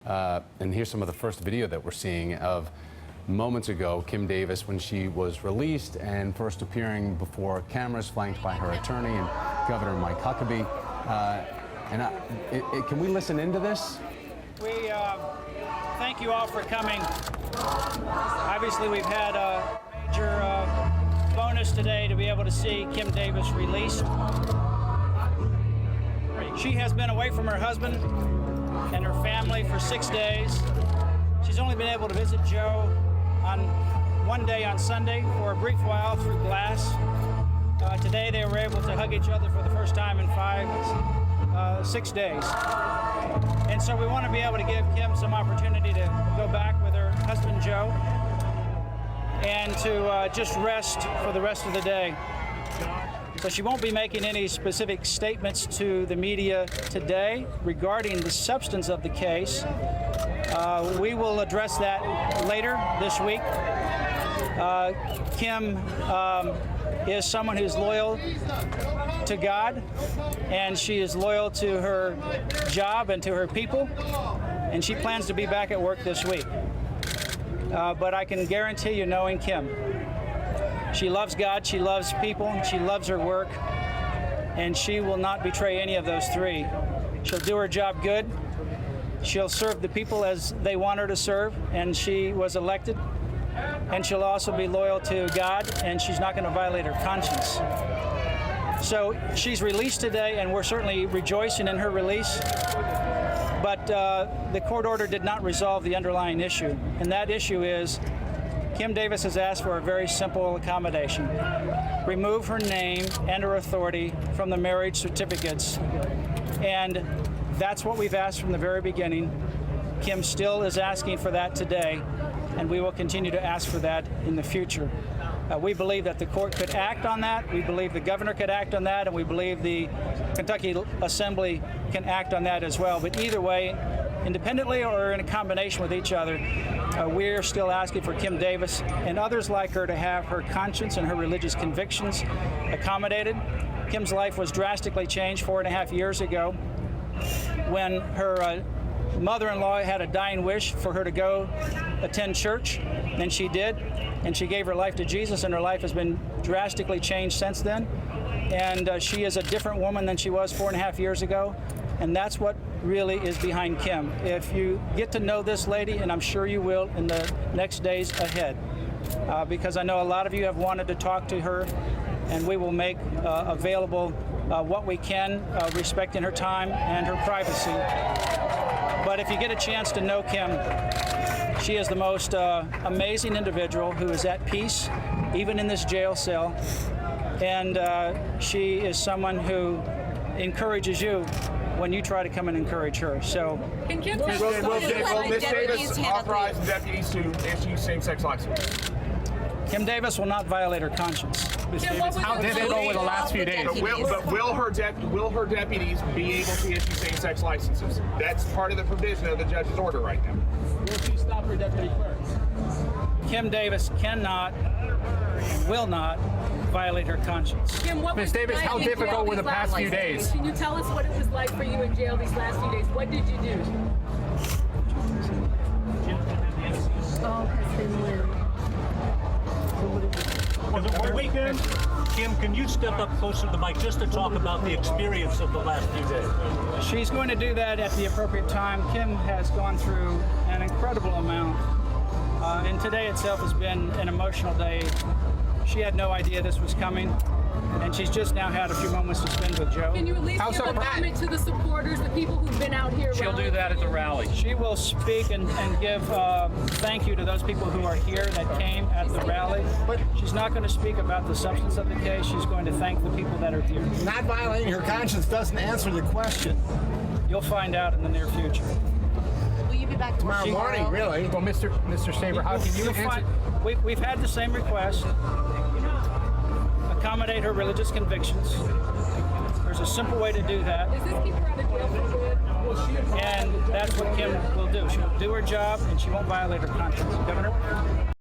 And here's some of the first video that we're seeing of moments ago, Kim Davis, when she was released and first appearing before cameras, flanked by her attorney and Governor Mike Huckabee. Can we listen into this? We thank you all for coming. Obviously, we've had a major bonus today to be able to see Kim Davis released. She has been away from her husband and her family for 6 days. She's only been able to visit Joe on one day on Sunday for a brief while through glass. Today they were able to hug each other for the first time in 6 days. And so we want to be able to give Kim some opportunity to go back with her husband Joe and to just rest for the rest of the day. So she won't be making any specific statements to the media today regarding the substance of the case. We will address that later this week. Kim is someone who's loyal to God, and she is loyal to her job and to her people, and she plans to be back at work this week. But I can guarantee you, knowing Kim, she loves God, she loves people, she loves her work, and she will not betray any of those three. She'll do her job good. She'll serve the people as they want her to serve, and she was elected. And she'll also be loyal to God, and she's not going to violate her conscience. So she's released today, and we're certainly rejoicing in her release. But the court order did not resolve the underlying issue, and that issue is Kim Davis has asked for a very simple accommodation. Remove her name and her authority from the marriage certificates. And that's what we've asked from the very beginning. Kim still is asking for that today, and we will continue to ask for that in the future. We believe that the court could act on that. We believe the governor could act on that, and we believe the Kentucky Assembly can act on that as well. But either way, independently or in a combination with each other, we're still asking for Kim Davis and others like her to have her conscience and her religious convictions accommodated. Kim's life was drastically changed 4.5 years ago when her mother-in-law had a dying wish for her to go attend church, and she did, and she gave her life to Jesus, and her life has been drastically changed since then. And she is a different woman than she was 4.5 years ago, and that's what really is behind Kim. If you get to know this lady, and I'm sure you will in the next days ahead, because I know a lot of you have wanted to talk to her, and we will make available what we can, respecting her time and her privacy. But if you get a chance to know Kim, she is the most amazing individual who is at peace, even in this jail cell. And she is someone who encourages you when you try to come and encourage her. So, Can Kim will Ms. Davis authorize deputies to issue same-sex licenses? Kim Davis will not violate her conscience. Ms. Davis, how did it go over the last few days? But will her deputies be able to issue same-sex licenses? That's part of the provision of the judge's order right now. Will she stop her deputy clerks? Kim Davis cannot, will not violate her conscience. Kim, Ms. Davis, how difficult were the past few days? Can you tell us what it was like for you in jail these last few days? What did you do? Was it work weekend? Kim, can you step up closer to the mic just to talk about the experience of the last few days? She's going to do that at the appropriate time. Kim has gone through an incredible amount, and today itself has been an emotional day. She had no idea this was coming, and she's just now had a few moments to spend with Joe. Can you at least give a comment to the supporters, the people who've been out here? She'll do that at the rally. She will speak and give thank you to those people who are here that came at the rally. But she's not going to speak about the substance of the case. She's going to thank the people that are here. Not violating her conscience doesn't answer the question. You'll find out in the near future. Will you be back Tomorrow morning, really. Well, Mr. Saber, how can you answer? We've had the same request. Accommodate her religious convictions. There's a simple way to do that. Does this keep her out of jail for good? And that's what Kim will do. She'll do her job, and she won't violate her conscience. Governor?